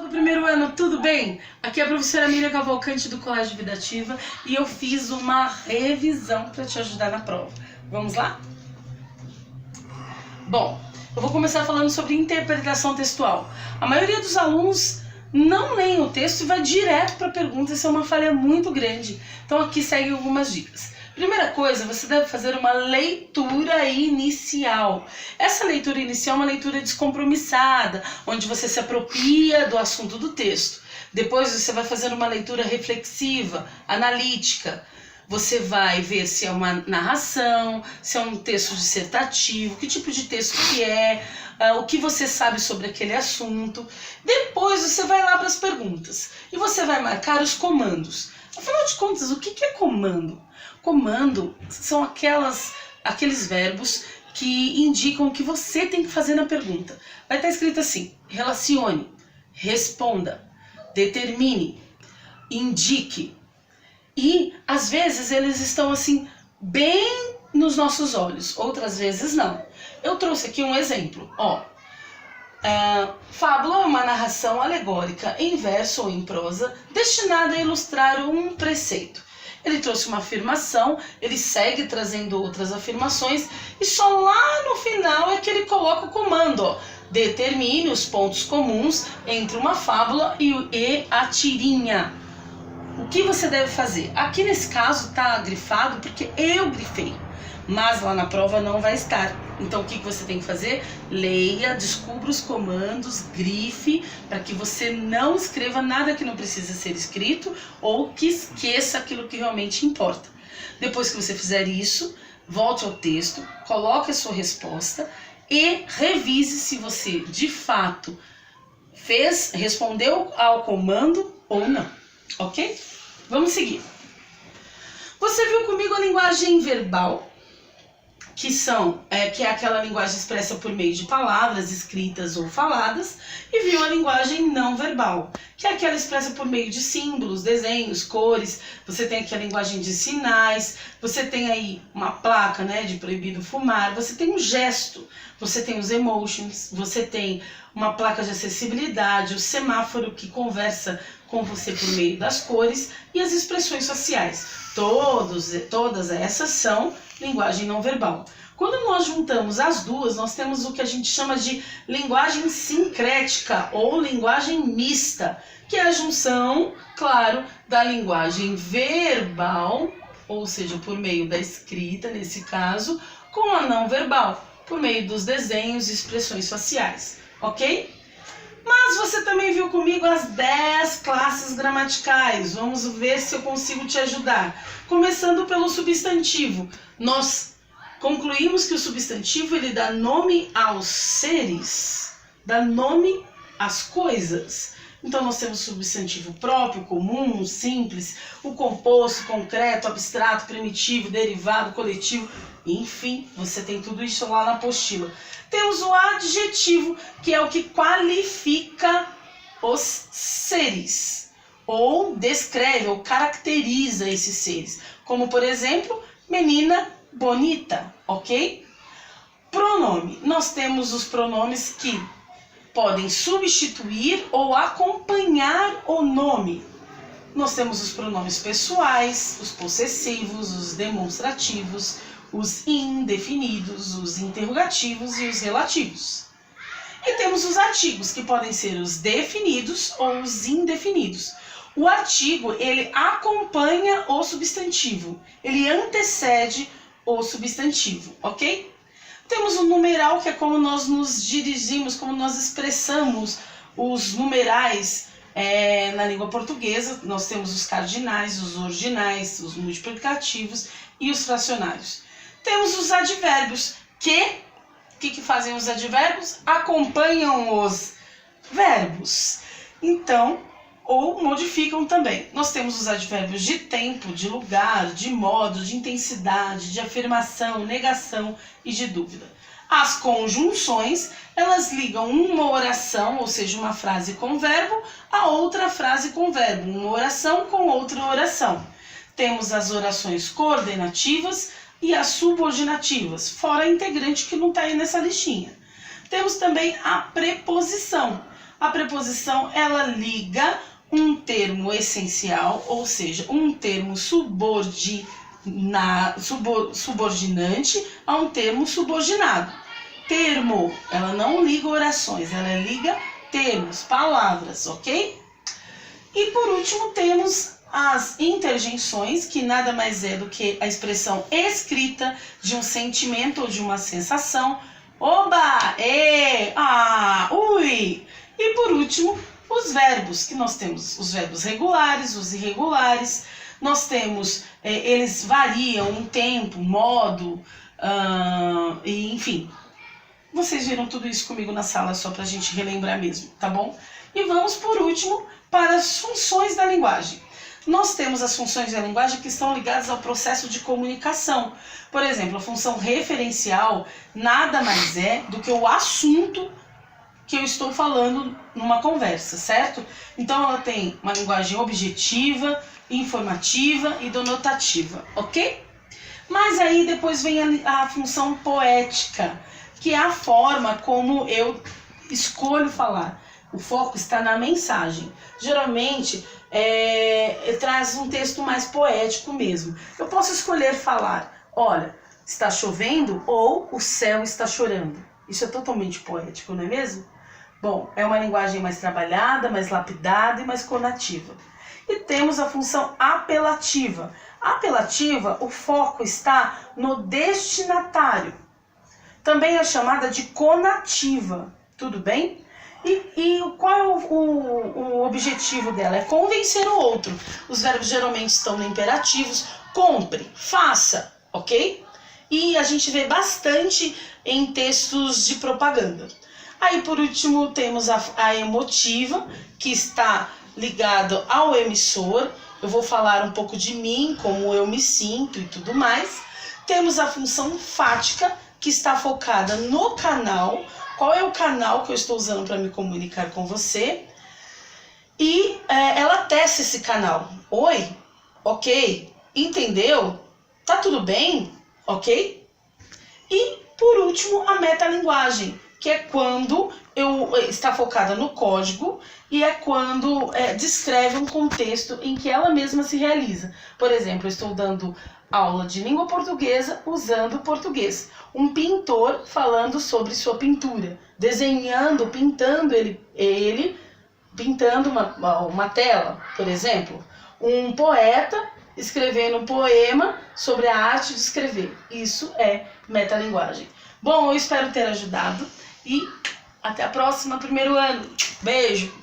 Do primeiro ano, tudo bem? Aqui é a professora Miriam Cavalcante do Colégio Vida Ativa e eu fiz uma revisão para te ajudar na prova. Vamos lá? Bom, eu vou começar falando sobre interpretação textual. A maioria dos alunos não leem o texto e vai direto para a pergunta, isso é uma falha muito grande. Então aqui seguem algumas dicas. Primeira coisa, você deve fazer uma leitura inicial. Essa leitura inicial é uma leitura descompromissada, onde você se apropria do assunto do texto. Depois você vai fazer uma leitura reflexiva, analítica. Você vai ver se é uma narração, se é um texto dissertativo, que tipo de texto que é, o que você sabe sobre aquele assunto. Depois você vai lá para as perguntas e você vai marcar os comandos. Afinal de contas, o que é comando? Comando são aqueles verbos que indicam o que você tem que fazer na pergunta. Vai estar escrito assim: relacione, responda, determine, indique. E às vezes eles estão assim bem nos nossos olhos, outras vezes não. Eu trouxe aqui um exemplo. Fábula é uma narração alegórica em verso ou em prosa destinada a ilustrar um preceito. Ele trouxe uma afirmação, ele segue trazendo outras afirmações e só lá no final é que ele coloca o comando. Determine os pontos comuns entre uma fábula e a tirinha. O que você deve fazer? Aqui nesse caso está grifado porque eu grifei, mas lá na prova não vai estar. Então o que você tem que fazer? Leia, descubra os comandos, grife, para que você não escreva nada que não precisa ser escrito ou que esqueça aquilo que realmente importa. Depois que você fizer isso, volte ao texto, coloque a sua resposta e revise se você de fato respondeu ao comando ou não, ok? Vamos seguir. Você viu comigo a linguagem verbal, que é aquela linguagem expressa por meio de palavras escritas ou faladas, e viu a linguagem não verbal, que é aquela expressa por meio de símbolos, desenhos, cores. Você tem aqui a linguagem de sinais, você tem aí uma placa, né, de proibido fumar, você tem um gesto, você tem os emotions, você tem uma placa de acessibilidade, o semáforo que conversa com você por meio das cores e as expressões faciais. Todas essas são linguagem não verbal. Quando nós juntamos as duas, nós temos o que a gente chama de linguagem sincrética ou linguagem mista, que é a junção, claro, da linguagem verbal, ou seja, por meio da escrita, nesse caso, com a não verbal, por meio dos desenhos e expressões faciais, ok? Mas você também viu comigo as 10 classes gramaticais. Vamos ver se eu consigo te ajudar. Começando pelo substantivo. Nós concluímos que o substantivo ele dá nome aos seres, dá nome às coisas. Então nós temos o substantivo próprio, comum, simples, o composto, concreto, abstrato, primitivo, derivado, coletivo, enfim, você tem tudo isso lá na apostila. Temos o adjetivo, que é o que qualifica os seres, ou descreve, ou caracteriza esses seres. Como, por exemplo, menina bonita, ok? Pronome. Nós temos os pronomes que podem substituir ou acompanhar o nome. Nós temos os pronomes pessoais, os possessivos, os demonstrativos, os indefinidos, os interrogativos e os relativos. E temos os artigos, que podem ser os definidos ou os indefinidos. O artigo, ele acompanha o substantivo, ele antecede o substantivo, ok? Temos o numeral, que é como nós nos dirigimos, como nós expressamos os numerais na língua portuguesa. Nós temos os cardinais, os ordinais, os multiplicativos e os fracionários. Temos os advérbios, que fazem os advérbios? Acompanham os verbos. Então, ou modificam também. Nós temos os advérbios de tempo, de lugar, de modo, de intensidade, de afirmação, negação e de dúvida. As conjunções, elas ligam uma oração, ou seja, uma frase com verbo, a outra frase com verbo, uma oração com outra oração. Temos as orações coordenativas e as subordinativas, fora a integrante que não está aí nessa listinha. Temos também a preposição. A preposição, ela liga um termo essencial, ou seja, um termo subordinante a um termo subordinado. Termo, ela não liga orações, ela liga termos, palavras, ok? E por último temos as interjeições, que nada mais é do que a expressão escrita de um sentimento ou de uma sensação. Oba! Ui! E por último, os verbos, que nós temos os verbos regulares, os irregulares. Nós temos, eles variam em tempo, modo, enfim. Vocês viram tudo isso comigo na sala, só para a gente relembrar mesmo, tá bom? E vamos, por último, para as funções da linguagem. Nós temos as funções da linguagem que estão ligadas ao processo de comunicação. Por exemplo, a função referencial nada mais é do que o assunto que eu estou falando numa conversa, certo? Então, ela tem uma linguagem objetiva, informativa e denotativa, ok? Mas aí depois vem a função poética, que é a forma como eu escolho falar. O foco está na mensagem. Geralmente, traz um texto mais poético mesmo. Eu posso escolher falar, olha, está chovendo ou o céu está chorando. Isso é totalmente poético, não é mesmo? Bom, é uma linguagem mais trabalhada, mais lapidada e mais conativa. E temos a função apelativa. Apelativa, o foco está no destinatário. Também é chamada de conativa, tudo bem? E qual é o objetivo dela? É convencer o outro. Os verbos geralmente estão no imperativos. Compre, faça, ok? E a gente vê bastante em textos de propaganda. Aí, por último, temos a emotiva, que está ligado ao emissor. Eu vou falar um pouco de mim, como eu me sinto e tudo mais. Temos a função fática, que está focada no canal. Qual é o canal que eu estou usando para me comunicar com você? E ela testa esse canal. Oi? Ok? Entendeu? Tá tudo bem? Ok? E, por último, a metalinguagem, que é quando está focada no código e é quando descreve um contexto em que ela mesma se realiza. Por exemplo, eu estou dando aula de língua portuguesa usando português. Um pintor falando sobre sua pintura, desenhando, pintando ele pintando uma tela, por exemplo. Um poeta escrevendo um poema sobre a arte de escrever. Isso é metalinguagem. Bom, eu espero ter ajudado e até a próxima, primeiro ano. Beijo!